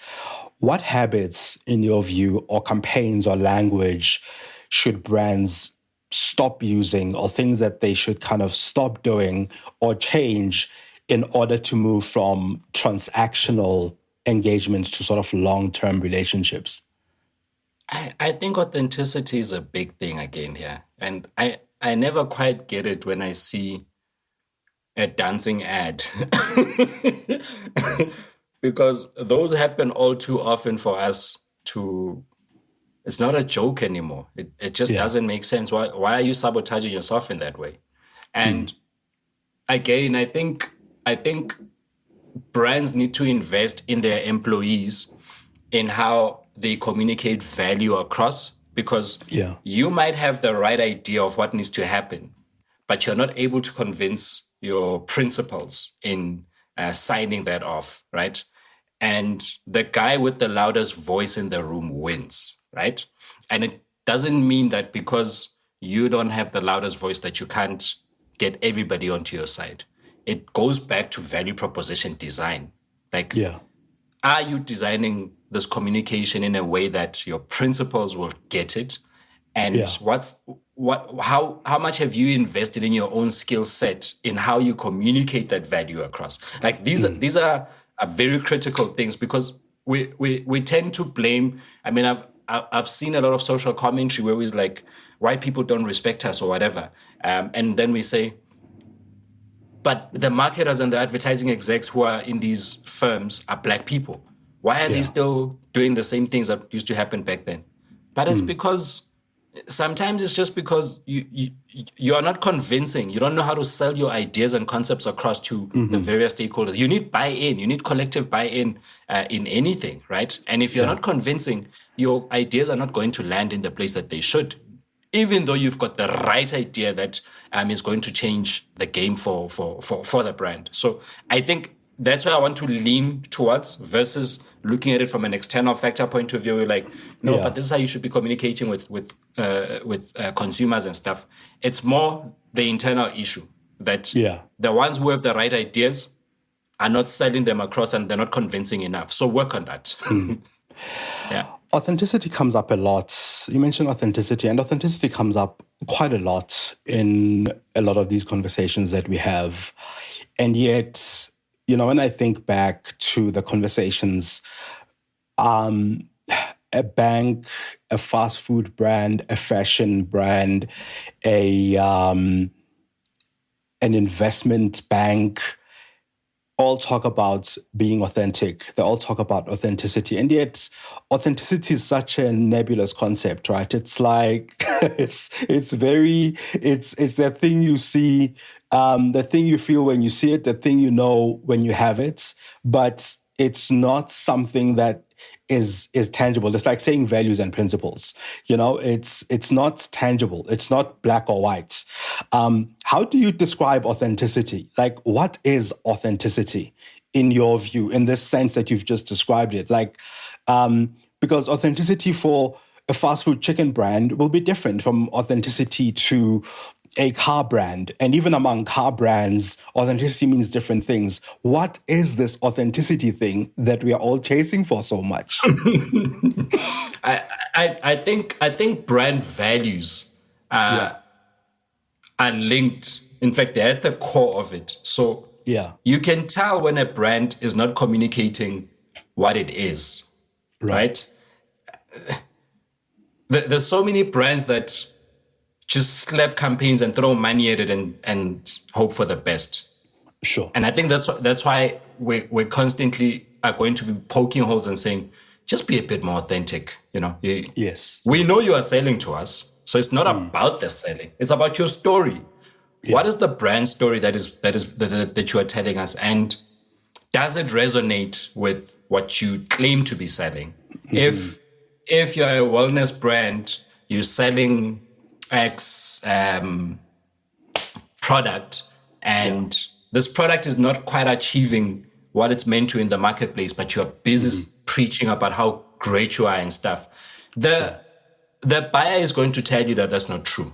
What habits, in your view, or campaigns or language should brands stop using, or things that they should kind of stop doing or change in order to move from transactional engagements to sort of long-term relationships? I think authenticity is a big thing again here. And I never quite get it when I see a dancing ad. Because those happen all too often for us to... It's not a joke anymore. It just doesn't make sense. Why are you sabotaging yourself in that way? And again, I think brands need to invest in their employees, in how they communicate value across, because you might have the right idea of what needs to happen, but you're not able to convince your principals in signing that off, right? And the guy with the loudest voice in the room wins. Right? And it doesn't mean that because you don't have the loudest voice that you can't get everybody onto your side. It goes back to value proposition design. Like, are you designing this communication in a way that your principals will get it? And how much have you invested in your own skill set in how you communicate that value across? Like these are very critical things, because we tend to blame. I mean, I've seen a lot of social commentary where we're like, white people don't respect us or whatever. And then we say, but the marketers and the advertising execs who are in these firms are black people. Why are they still doing the same things that used to happen back then? But it's because sometimes it's just because you are not convincing. You don't know how to sell your ideas and concepts across to the various stakeholders. You need buy-in. You need collective buy-in in anything, right? And if you're not convincing, your ideas are not going to land in the place that they should, even though you've got the right idea that is going to change the game for the brand. So I think that's where I want to lean towards, versus looking at it from an external factor point of view. We're like, no, but this is how you should be communicating with consumers and stuff. It's more the internal issue that the ones who have the right ideas are not selling them across and they're not convincing enough. So work on that. Authenticity comes up a lot. You mentioned authenticity, and authenticity comes up quite a lot in a lot of these conversations that we have. And yet, when I think back to the conversations, a bank, a fast food brand, a fashion brand, an investment bank, all talk about being authentic. They all talk about authenticity. And yet authenticity is such a nebulous concept, right? It's like, it's the thing you see, the thing you feel when you see it, the thing you know when you have it, but it's not something that is tangible. It's like saying values and principles. It's not tangible. It's not black or white. How do you describe authenticity? Like, what is authenticity in your view, in this sense that you've just described it? Like, because authenticity for a fast food chicken brand will be different from authenticity to a car brand, and even among car brands, authenticity means different things. What is this authenticity thing that we are all chasing for so much? I think brand values are linked. In fact, they're at the core of it. So you can tell when a brand is not communicating what it is, right? There's so many brands that just slap campaigns and throw money at it and hope for the best. Sure. And I think that's why we're constantly are going to be poking holes and saying, just be a bit more authentic. Yes. We know you are selling to us, so it's not about the selling. It's about your story. Yeah. What is the brand story that you are telling us, and does it resonate with what you claim to be selling? Mm-hmm. If you're a wellness brand, you're selling X product, and this product is not quite achieving what it's meant to in the marketplace, but you're busy preaching about how great you are and stuff, the buyer is going to tell you that that's not true.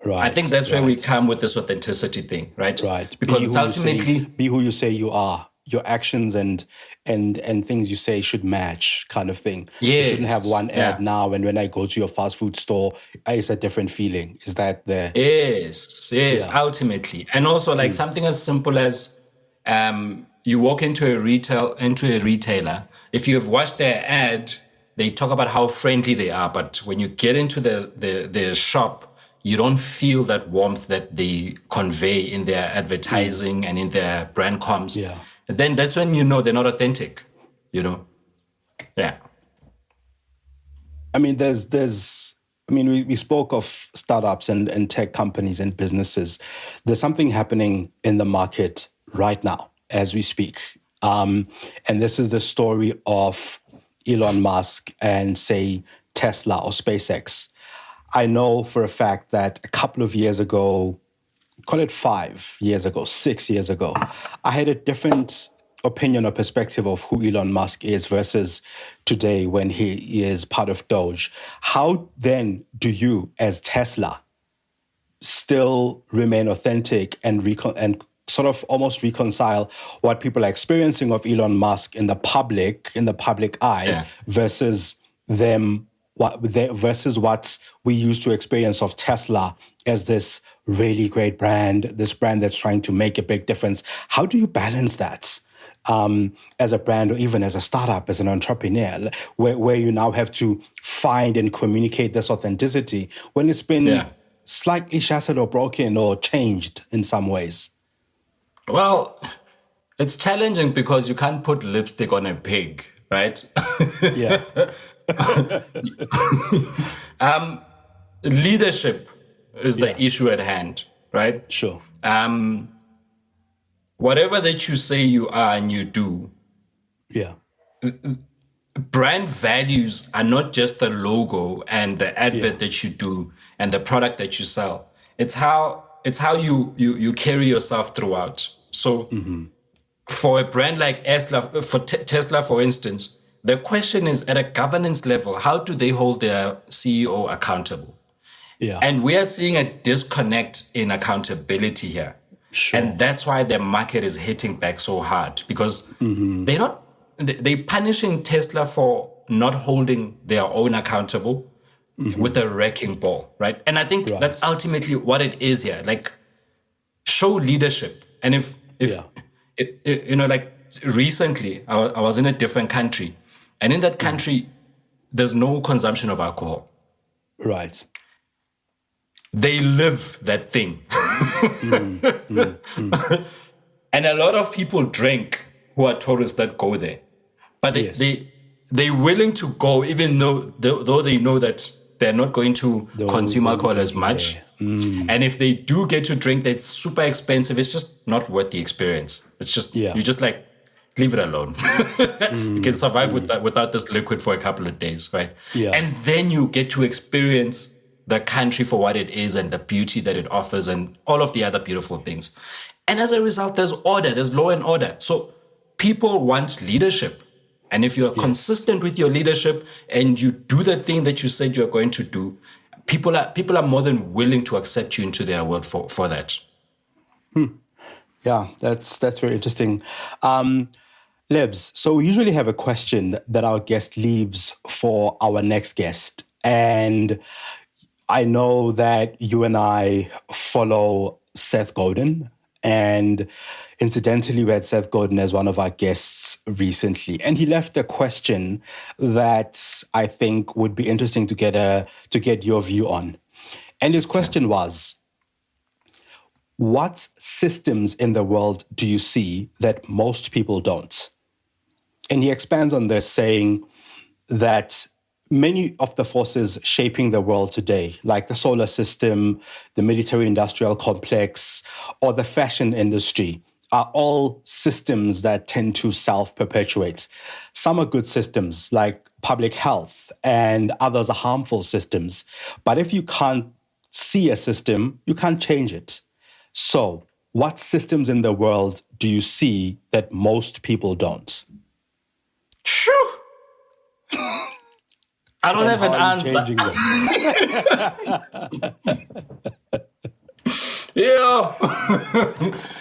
Right. I think that's where we come with this authenticity thing, right? Right. Because it's ultimately be who you say you are. Your actions and things you say should match, kind of thing. Yes. You shouldn't have one ad now, and when I go to your fast food store, it's a different feeling. Is that the... Yes, ultimately. And also like something as simple as you walk into a retailer, if you have watched their ad, they talk about how friendly they are, but when you get into the shop, you don't feel that warmth that they convey in their advertising and in their brand comms. Yeah. Then that's when you know they're not authentic, Yeah. I mean, we spoke of startups and tech companies and businesses. There's something happening in the market right now as we speak. And this is the story of Elon Musk and, say, Tesla or SpaceX. I know for a fact that a couple of years ago, call it 5 years ago, 6 years ago, I had a different opinion or perspective of who Elon Musk is versus today when he is part of Doge. How then do you, as Tesla, still remain authentic and sort of almost reconcile what people are experiencing of Elon Musk in the public eye versus them? Versus what we used to experience of Tesla as this really great brand, this brand that's trying to make a big difference. How do you balance that as a brand or even as a startup, as an entrepreneur, where you now have to find and communicate this authenticity when it's been slightly shattered or broken or changed in some ways? Well, it's challenging because you can't put lipstick on a pig, right? Yeah. Leadership is the issue at hand, right? Sure. Whatever that you say you are and you do, brand values are not just the logo and the advert that you do and the product that you sell. It's how you carry yourself throughout. So for a brand like Tesla, for instance, the question is, at a governance level, how do they hold their CEO accountable? Yeah. And we are seeing a disconnect in accountability here. Sure. And that's why the market is hitting back so hard, because they're punishing Tesla for not holding their own accountable with a wrecking ball, right? And I think that's ultimately what it is here. Like, show leadership. And if like recently, I was in a different country. And in that country, there's no consumption of alcohol. Right. They live that thing. And a lot of people drink who are tourists that go there. But they're willing to go even though they know that they're not going to consume alcohol as much. And if they do get to drink, that's super expensive. It's just not worth the experience. It's just, you just like, leave it alone. You can survive without this liquid for a couple of days, right? Yeah. And then you get to experience the country for what it is and the beauty that it offers and all of the other beautiful things. And as a result, there's law and order. So people want leadership. And if you're consistent with your leadership and you do the thing that you said you're going to do, people are more than willing to accept you into their world for that. Yeah, that's very interesting. Lebs, so we usually have a question that our guest leaves for our next guest. And I know that you and I follow Seth Godin. And incidentally, we had Seth Godin as one of our guests recently. And he left a question that I think would be interesting to get your view on. And his question was, what systems in the world do you see that most people don't? And he expands on this, saying that many of the forces shaping the world today, like the solar system, the military-industrial complex, or the fashion industry, are all systems that tend to self-perpetuate. Some are good systems, like public health, and others are harmful systems. But if you can't see a system, you can't change it. So, what systems in the world do you see that most people don't? Phew. I don't have an answer. Changing them? Yeah.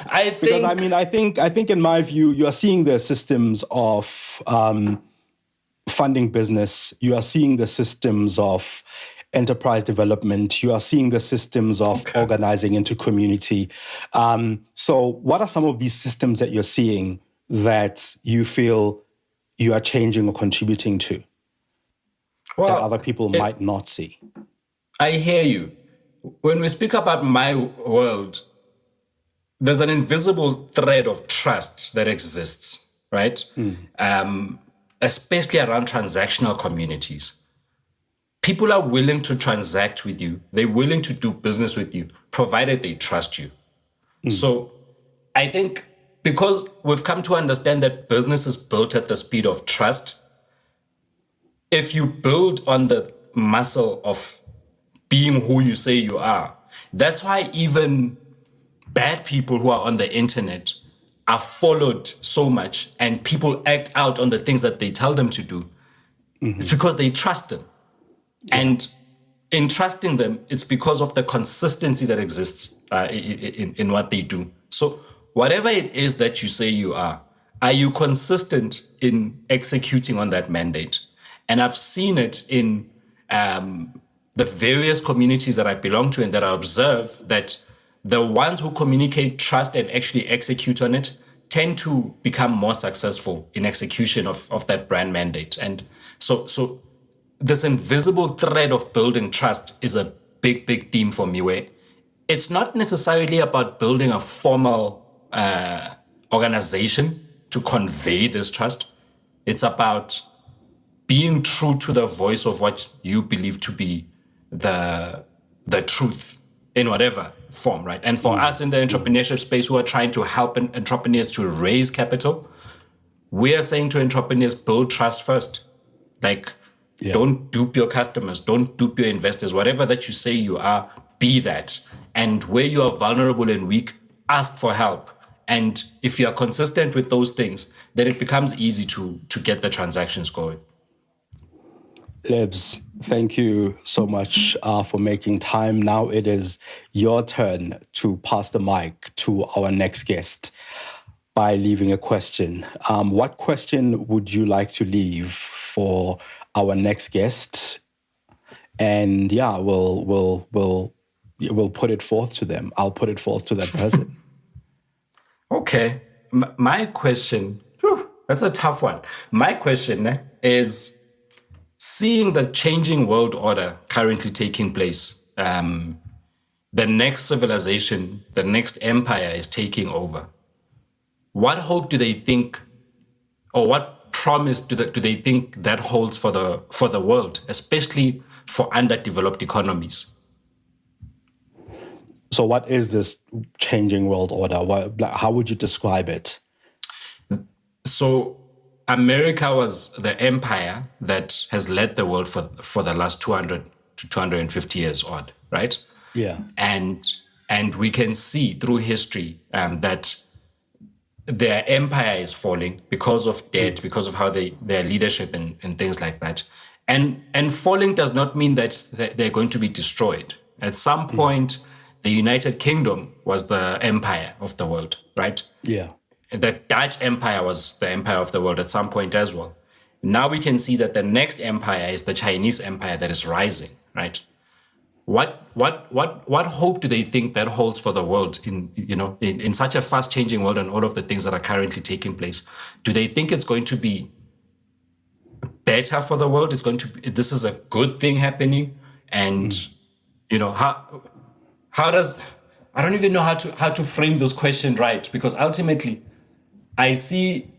I think in my view, you are seeing the systems of funding business. You are seeing the systems of enterprise development. You are seeing the systems of organizing into community. So what are some of these systems that you're seeing that you feel you are changing or contributing to that other people might not see? I hear you. When we speak about my world, there's an invisible thread of trust that exists, right? Especially around transactional communities. People are willing to transact with you. They're willing to do business with you, provided they trust you. So I think because we've come to understand that business is built at the speed of trust, if you build on the muscle of being who you say you are, that's why even bad people who are on the internet are followed so much and people act out on the things that they tell them to do. It's because they trust them. And in trusting them, it's because of the consistency that exists in what they do. So whatever it is that you say you are you consistent in executing on that mandate? And I've seen it in the various communities that I belong to and that I observe that the ones who communicate trust and actually execute on it tend to become more successful in execution of that brand mandate. And so this invisible thread of building trust is a big, big theme for me, where it's not necessarily about building a formal organization to convey this trust. It's about being true to the voice of what you believe to be the truth in whatever form, right? And for us in the entrepreneurship space who are trying to help entrepreneurs to raise capital, we are saying to entrepreneurs, build trust first. Like, don't dupe your customers, don't dupe your investors. Whatever that you say you are, be that. And where you are vulnerable and weak, ask for help. And if you are consistent with those things, then it becomes easy to get the transactions going. Lebs, thank you so much for making time. Now it is your turn to pass the mic to our next guest by leaving a question. What question would you like to leave for our next guest? And we'll put it forth to them. I'll put it forth to that person. Okay. My question, that's a tough one. My question is, seeing the changing world order currently taking place, the next civilization, the next empire is taking over. What hope do they think, or what promise do they think that holds for the world, especially for underdeveloped economies? So what is this changing world order? How would you describe it? So America was the empire that has led the world for the last 200 to 250 years odd, right? Yeah. And we can see through history that their empire is falling because of debt, because of how their leadership and things like that. And falling does not mean that they're going to be destroyed. At some point, the United Kingdom was the empire of the world, right? Yeah. The Dutch Empire was the empire of the world at some point as well. Now we can see that the next empire is the Chinese empire that is rising, right? What hope do they think that holds for the world in such a fast changing world and all of the things that are currently taking place? Do they think it's going to be better for the world? This is a good thing happening? And how does, I don't even know how to frame this question right, because ultimately I see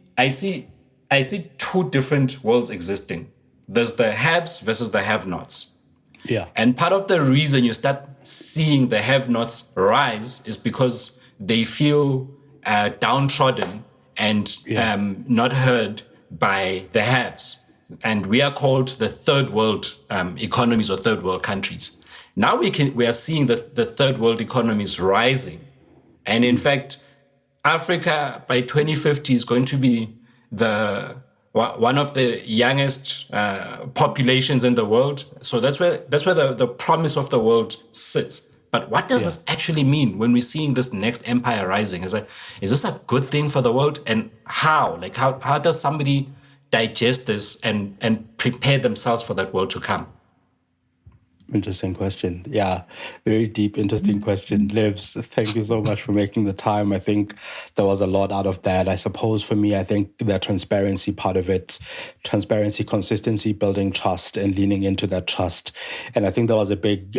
two different worlds existing. There's the haves versus the have-nots. Yeah. And part of the reason you start seeing the have-nots rise is because they feel downtrodden and not heard by the haves. And we are called the third world economies or third world countries. Now we are seeing the third world economies rising. And in fact, Africa by 2050 is going to be one of the youngest populations in the world. So that's where the promise of the world sits. But what does this actually mean when we're seeing this next empire rising? Is this a good thing for the world? And how? Like how does somebody digest this and prepare themselves for that world to come? Interesting question. Yeah, very deep, interesting question. Livs, thank you so much for making the time. I think there was a lot out of that. I suppose for me, I think the transparency part of it, transparency, consistency, building trust and leaning into that trust. And I think there was a big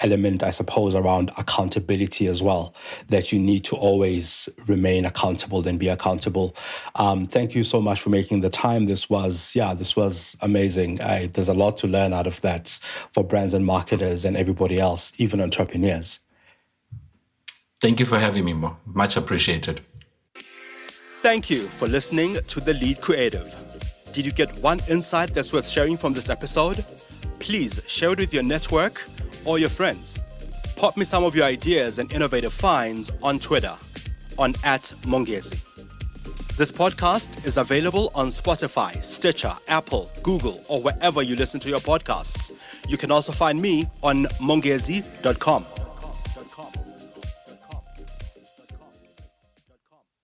element, I suppose, around accountability as well, that you need to always remain accountable and be accountable. Thank you so much for making the time. This was amazing. There's a lot to learn out of that for brands and marketers and everybody else, even entrepreneurs. Thank you for having me, Mo. Much appreciated. Thank you for listening to The Lead Creative. Did you get one insight that's worth sharing from this episode? Please share it with your network or your friends. Pop me some of your ideas and innovative finds on Twitter on @Mongezi. This podcast is available on Spotify, Stitcher, Apple, Google, or wherever you listen to your podcasts. You can also find me on mongezi.com.